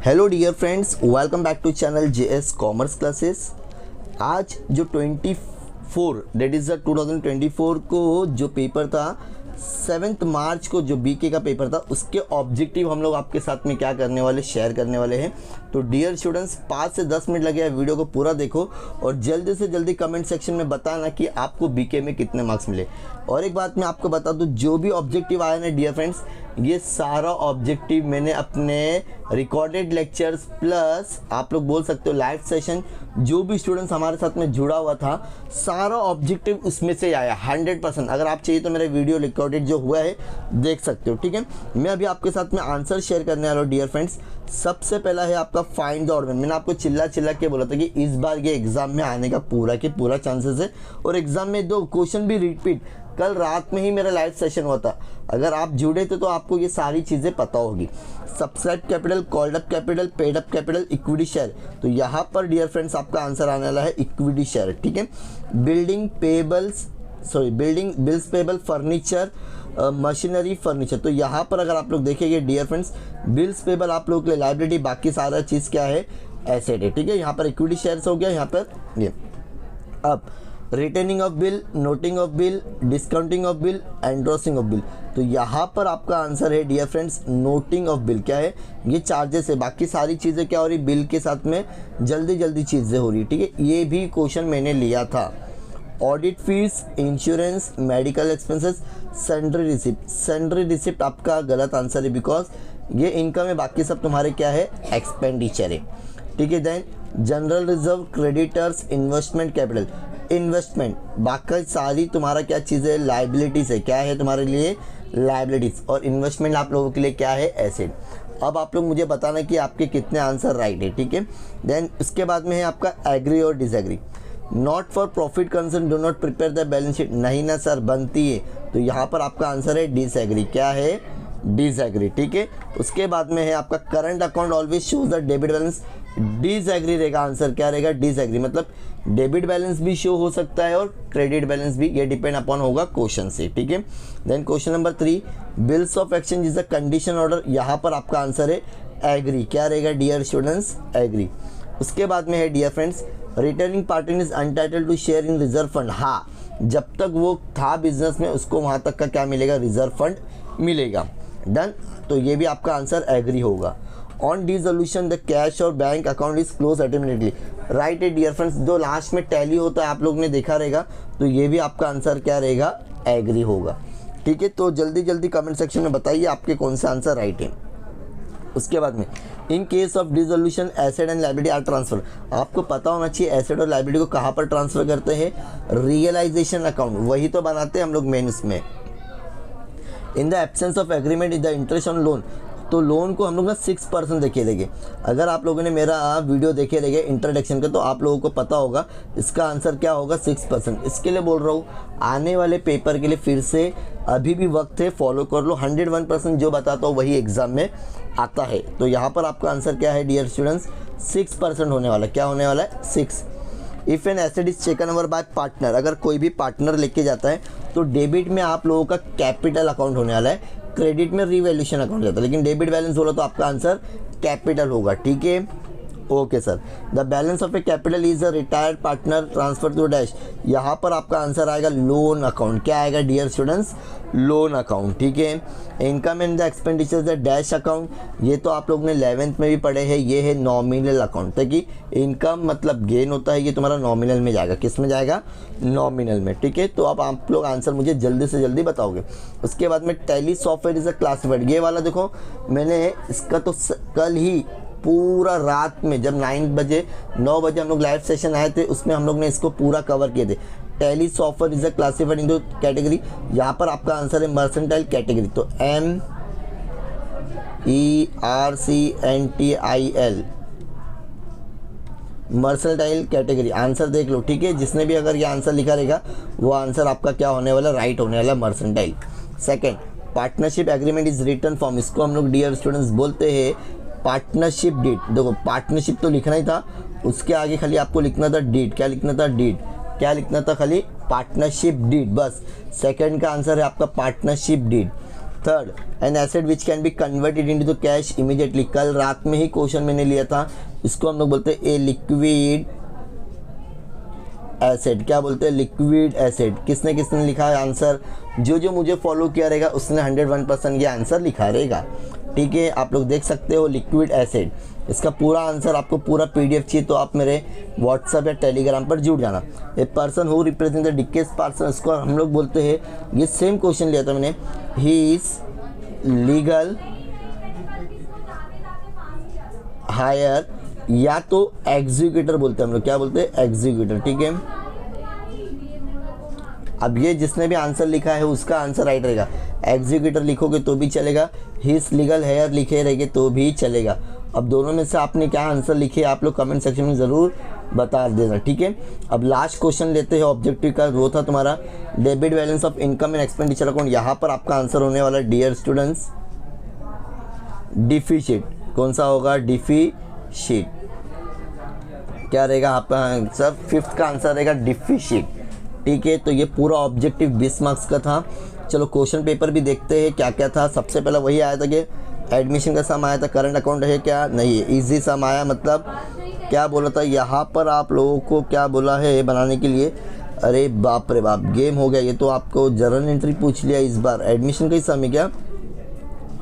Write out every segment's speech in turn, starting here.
Hello dear friends, welcome back to channel JS commerce classes. आज जो 24 that is the 2024 को जो paper था 7 मार्च को जो बीके का पेपर था उसके ऑब्जेक्टिव हम लोग आपके साथ में क्या करने वाले शेयर करने वाले हैं। तो डियर स्टूडेंट्स 5 से 10 मिनट लगे वीडियो को पूरा देखो और जल्दी से जल्दी कमेंट सेक्शन में बताना कि आपको बीके में कितने मार्क्स मिले। और एक बात मैं आपको बता दूं, जो भी ऑब्जेक्टिव आया ना डियर फ्रेंड्स, ये सारा ऑब्जेक्टिव मैंने अपने रिकॉर्डेड लेक्चर्स प्लस आप लोग बोल सकते हो लाइव सेशन, जो भी स्टूडेंट्स हमारे साथ में जुड़ा हुआ था सारा ऑब्जेक्टिव उसमें से आया 100%। अगर आप चाहिए तो मेरा वीडियो रिकॉर्डेड जो हुआ है देख सकते हो, ठीक है। मैं अभी आपके साथ में आंसर शेयर करने वाला हूँ डियर फ्रेंड्स। सबसे पहला है आपका फाइंड द ऑड वन। मैंने आपको चिल्ला चिल्ला के बोला था कि इस बार ये एग्जाम में आने का पूरा के पूरा चांसेस है और एग्जाम में 2 क्वेश्चन भी रिपीट। कल रात में ही मेरा लाइव सेशन हुआ था, अगर आप जुड़े थे तो आपको ये सारी चीज़ें पता होगी। Subscribe capital, called up capital, paid up capital, equity share. तो यहाँ पर डियर फ्रेंड्स आपका आंसर आने वाला है इक्विटी शेयर, ठीक है। Building bills payable, furniture, machinery, furniture. तो यहाँ पर अगर आप लोग देखेंगे डियर फ्रेंड्स, बिल्स पेबल आप लोगों के लिए लाइबिलिटी, बाकी सारा चीज़ क्या है एसेट है, ठीक है। यहाँ पर इक्विटी शेयर्स हो गया, यहाँ पर ये। अब retaining of bill, noting of bill, discounting of bill, endorsing of bill. तो यहाँ पर आपका आंसर है dear friends noting of bill. क्या है ये चार्जेस है, बाकी सारी चीज़ें क्या हो रही बिल के साथ में जल्दी जल्दी चीज़ें हो रही, ठीक है। ये भी क्वेश्चन मैंने लिया था। Audit fees, insurance, medical expenses, salary receipt. Salary receipt आपका गलत आंसर है बिकॉज ये इनकम है, बाकी सब तुम्हारे क्या है एक्सपेंडिचर है, ठीक है। Then general reserve, creditors, investment capital. Investment बाकी सारी तुम्हारा क्या चीज़ है लाइबिलिटीज़ है, क्या है तुम्हारे लिए लाइबिलिटीज़, और इन्वेस्टमेंट आप लोगों के लिए क्या है एसेट। अब आप लोग मुझे बताना कि आपके कितने आंसर राइट है, ठीक है। देन उसके बाद में है आपका एग्री और disagree. Not for profit concern do not prepare the balance sheet. नहीं ना सर बनती है, तो यहाँ पर आपका आंसर है डिसएग्री। क्या है डिसएग्री, ठीक है। उसके बाद में है आपका current account always shows the debit balance. Disagree रहेगा आंसर, क्या रहेगा डिसएग्री। मतलब डेबिट बैलेंस भी शो हो सकता है और क्रेडिट बैलेंस भी, ये डिपेंड अपॉन होगा क्वेश्चन से, ठीक है। Then question number 3, bills of exchange is a condition order. यहाँ पर आपका आंसर है एग्री। क्या रहेगा डियर स्टूडेंट्स एग्री। उसके बाद में है dear friends retiring party is entitled to share in reserve fund. हाँ, जब तक वो था बिजनेस में उसको वहाँ तक का क्या मिलेगा रिजर्व फंड मिलेगा। डन, तो ये भी आपका आंसर एग्री होगा। ऑन डिसोल्यूशन द कैश और bank account is close automatically. Right है डियर फ्रेंड्स, जो लास्ट में टैली होता है आप लोग ने देखा रहेगा, तो ये भी आपका आंसर क्या रहेगा एग्री होगा, ठीक है। तो जल्दी जल्दी कमेंट सेक्शन में बताइए आपके कौन सा आंसर राइट है। उसके बाद में in case of dissolution asset and liability are transfer. आपको पता होना चाहिए एसेट और लाइबिलिटी को कहाँ पर ट्रांसफर करते हैं, रियलाइजेशन अकाउंट, वही तो बनाते हैं हम लोग मेन इसमें। In the absence of agreement is the interest on loan. तो लोन को हम लोग ना 6% देखे देंगे। अगर आप लोगों ने मेरा वीडियो देखे रहेंगे इंट्रोडक्शन का तो आप लोगों को पता होगा इसका आंसर क्या होगा 6%। इसके लिए बोल रहा हूँ आने वाले पेपर के लिए फिर से अभी भी वक्त है, फॉलो कर लो। 101% जो बताता हूँ वही एग्जाम में आता है। तो यहाँ पर आपका आंसर क्या है डियर स्टूडेंट्स 6% होने वाला। क्या होने वाला है 6। If an asset is taken over by partner, अगर कोई भी पार्टनर लेके जाता है तो डेबिट में आप लोगों का कैपिटल अकाउंट होने वाला है, क्रेडिट में रिवैल्यूएशन अकाउंट जाता है, लेकिन डेबिट बैलेंस बोला तो आपका आंसर कैपिटल होगा, ठीक है। Okay sir. The balance of a capital is a retired partner transfer to dash. यहाँ पर आपका आंसर आएगा लोन अकाउंट। क्या आएगा डियर स्टूडेंट्स लोन अकाउंट, ठीक है। Income and the expenditure the dash account, ये तो आप लोग ने 11th में भी पढ़े हैं, ये है नॉमिनल अकाउंट। ताकि इनकम मतलब गेन होता है, ये तुम्हारा नॉमिनल में जाएगा। किस में जाएगा नॉमिनल में, ठीक है। तो अब आप लोग आंसर मुझे जल्दी से जल्दी बताओगे। उसके बाद में tally software is a classified. ये वाला देखो मैंने इसका तो कल ही पूरा रात में जब 9 बजे हम लोग लाइव सेशन आए थे उसमें हम लोग ने इसको पूरा कवर किए थे। Tally software is a classified in category. यहाँ पर आपका आंसर है मर्सेंटाइल कैटेगरी। तो MERCENTIL मर्सेंटाइल कैटेगरी आंसर देख लो, ठीक है। जिसने भी अगर ये आंसर लिखा रहेगा वो आंसर आपका क्या होने वाला राइट होने वाला mercantile. Second, partnership agreement is written form. इसको हम लोग डियर स्टूडेंट्स बोलते हैं पार्टनरशिप डीड। देखो पार्टनरशिप तो लिखना ही था, उसके आगे खाली आपको लिखना था डीड। क्या लिखना था डीड, क्या लिखना था खाली पार्टनरशिप डीड, बस। सेकंड का आंसर है आपका partnership deed. Third, an asset which can be converted into the cash immediately. कल रात में ही क्वेश्चन मैंने लिया था, इसको हम लोग बोलते हैं ए लिक्विड एसेट। क्या बोलते हैं? Liquid asset. किसने किसने लिखा है आंसर? जो मुझे फॉलो किया रहेगा उसने 101% ये आंसर लिखा रहेगा। ठीक है, आप लोग देख सकते हो लिक्विड एसेट। इसका पूरा आंसर आपको पूरा PDF चाहिए तो आप मेरे व्हाट्सएप या टेलीग्राम पर जुड़ जाना। A person who represent the deceased person, इसको हम लोग बोलते हैं, ये सेम क्वेश्चन लिया था मैंने, ही इज लीगल हायर, या तो एग्जीक्यूटर बोलते हैं हम लोग। क्या बोलते हैं? एग्जीक्यूटर। ठीक है, अब ये जिसने भी आंसर लिखा है उसका आंसर राइट रहेगा। एग्जीक्यूटर लिखोगे तो भी चलेगा, हिज लीगल हेयर लिखे रहेंगे तो भी चलेगा। अब दोनों में से आपने क्या आंसर लिखे आप लोग कमेंट सेक्शन में ज़रूर बता देना। ठीक है, अब लास्ट क्वेश्चन लेते हैं ऑब्जेक्टिव का, वो था तुम्हारा debit balance of income and expenditure account. यहाँ पर आपका आंसर होने वाला डियर स्टूडेंट्स डिफिशिट। कौन सा होगा? डिफिशिट। क्या रहेगा आपका आंसर? 5th का आंसर रहेगा डिफिशिट। ठीक है, तो ये पूरा ऑब्जेक्टिव 20 मार्क्स का था। चलो क्वेश्चन पेपर भी देखते हैं क्या क्या था। सबसे पहले वही आया था कि एडमिशन का सम आया था, करंट अकाउंट है क्या? नहीं है, इजी सम आया। मतलब क्या बोला था यहाँ पर आप लोगों को, क्या बोला है बनाने के लिए? अरे बाप रे बाप, गेम हो गया ये तो। आपको जर्नल एंट्री पूछ लिया इस बार, एडमिशन का ही सम है क्या?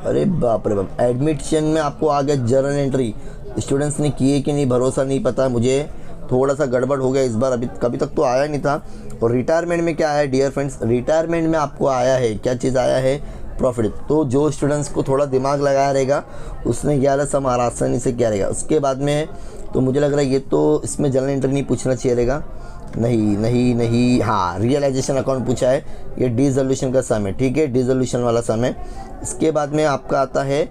अरे बाप रे बाप, एडमिशन में आपको आ गया जर्नल एंट्री। स्टूडेंट्स ने किए कि नहीं भरोसा नहीं पता मुझे, थोड़ा सा गड़बड़ हो गया इस बार, अभी कभी तक तो आया नहीं था। और रिटायरमेंट में क्या आया डियर फ्रेंड्स? रिटायरमेंट में आपको आया है, क्या चीज़ आया है? प्रॉफिट। तो जो स्टूडेंट्स को थोड़ा दिमाग लगाया रहेगा उसने 11 सम आसानी से किया रहेगा। उसके बाद में तो मुझे लग रहा है ये तो इसमें जनरल एंट्री नहीं पूछना चाहिए रहेगा। नहीं नहीं नहीं, हाँ रियलाइजेशन अकाउंट पूछा है, ये डिसोल्यूशन का सम है। ठीक है, डिसोल्यूशन वाला सम है। इसके बाद में आपका आता है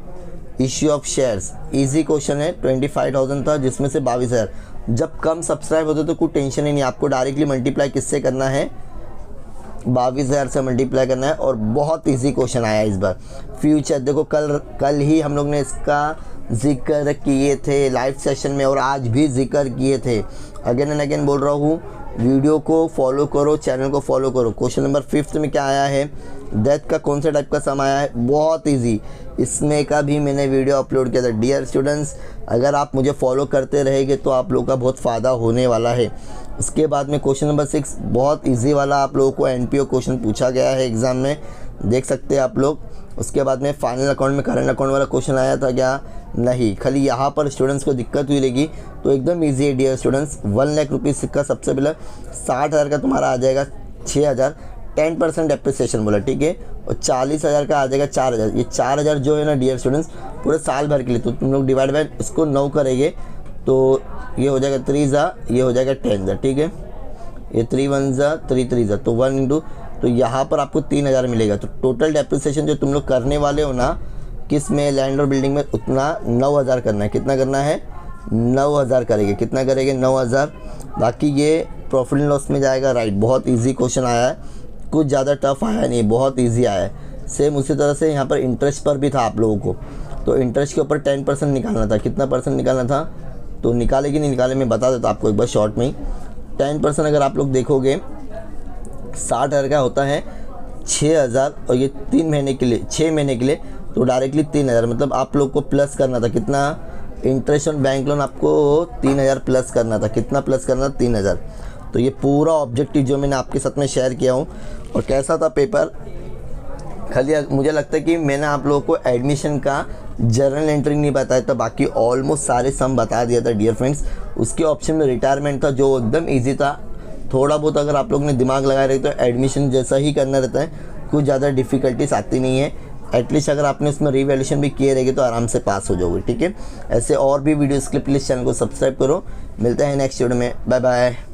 issue of shares. Easy question है, 25,000 था जिसमें से 22,000। जब कम सब्सक्राइब होते तो कोई टेंशन ही नहीं, आपको डायरेक्टली मल्टीप्लाई किससे करना है? 22,000 से मल्टीप्लाई करना है। और बहुत इजी क्वेश्चन आया इस बार। फ्यूचर देखो, कल ही हम लोग ने इसका जिक्र किए थे लाइव सेशन में और आज भी जिक्र किए थे। अगेन एंड अगेन बोल रहा हूँ, वीडियो को फॉलो करो, चैनल को फॉलो करो। क्वेश्चन नंबर 5th में क्या आया है? डेथ का कौन सा टाइप का सम आया है? बहुत इजी, इसमें का भी मैंने वीडियो अपलोड किया था। डियर स्टूडेंट्स, अगर आप मुझे फॉलो करते रहेंगे तो आप लोगों का बहुत फ़ायदा होने वाला है। उसके बाद में क्वेश्चन नंबर 6 बहुत इजी वाला आप लोगों को NPO क्वेश्चन पूछा गया है एग्ज़ाम में, देख सकते हैं आप लोग। उसके बाद में फाइनल अकाउंट में करंट अकाउंट वाला क्वेश्चन आया था क्या? नहीं, खाली यहाँ पर स्टूडेंट्स को दिक्कत हुई रहेगी। तो एकदम ईजी है डियर स्टूडेंट्स। 1 लाख रुपये सिक्का सबसे पहले 60,000 का तुम्हारा आ जाएगा 6,000, 10% डेप्रिसिएशन बोला। ठीक है, और 40,000 का आ जाएगा 4,000। ये 4,000 जो है ना डियर स्टूडेंट्स पूरे साल भर के लिए, तो तुम लोग डिवाइड बाय इसको 9 करेंगे तो ये हो जाएगा 3 जा, ये हो जाएगा 10 जा। ठीक है, ये 3 1 जा 3 3 जा, तो 1 इंटू, तो यहाँ पर आपको 3,000 मिलेगा। तो टोटल डेप्रिसिएशन जो तुम लोग करने वाले हो ना, किस में? लैंड और बिल्डिंग में, उतना 9,000 करना है। कितना करना है? 9,000 करेंगे। कितना करेंगे? 9,000। बाकी ये प्रॉफिट एंड लॉस में जाएगा। राइट, बहुत इजी क्वेश्चन आया है, कुछ ज़्यादा टफ आया नहीं, बहुत इजी आया है। सेम उसी तरह से यहाँ पर इंटरेस्ट पर भी था आप लोगों को, तो इंटरेस्ट के ऊपर 10% निकालना था। कितना परसेंट निकालना था? तो निकाले कि नहीं निकाले मैं बता देता आपको एक बार शॉर्ट में ही। 10% अगर आप लोग देखोगे 60,000 का होता है 6,000, और ये 3 महीने के लिए, 6 महीने के लिए, तो डायरेक्टली 3,000। मतलब आप लोग को प्लस करना था कितना? इंटरेस्ट ऑन बैंक लोन आपको 3,000 प्लस करना था। कितना प्लस करना था? 3,000। तो ये पूरा ऑब्जेक्टिव जो मैंने आपके साथ में शेयर किया हूँ। और कैसा था पेपर? खाली मुझे लगता है कि मैंने आप लोगों को एडमिशन का जर्नल एंट्री नहीं बताया था, बाकी ऑलमोस्ट सारे सम बता दिया था डियर फ्रेंड्स। उसके ऑप्शन में रिटायरमेंट था जो एकदम ईजी था। थोड़ा बहुत अगर आप लोग ने दिमाग लगाए रहे तो एडमिशन जैसा ही करना रहता है, कुछ ज़्यादा डिफ़िकल्टीज आती नहीं है। एटलीस्ट अगर आपने उसमें रिवैल्यूएशन भी किए रहेंगे तो आराम से पास हो जाओगे। ठीक है, ऐसे और भी वीडियोज़ के लिए प्लीज़ चैनल को सब्सक्राइब करो। मिलते हैं नेक्स्ट वीडियो में, बाय बाय।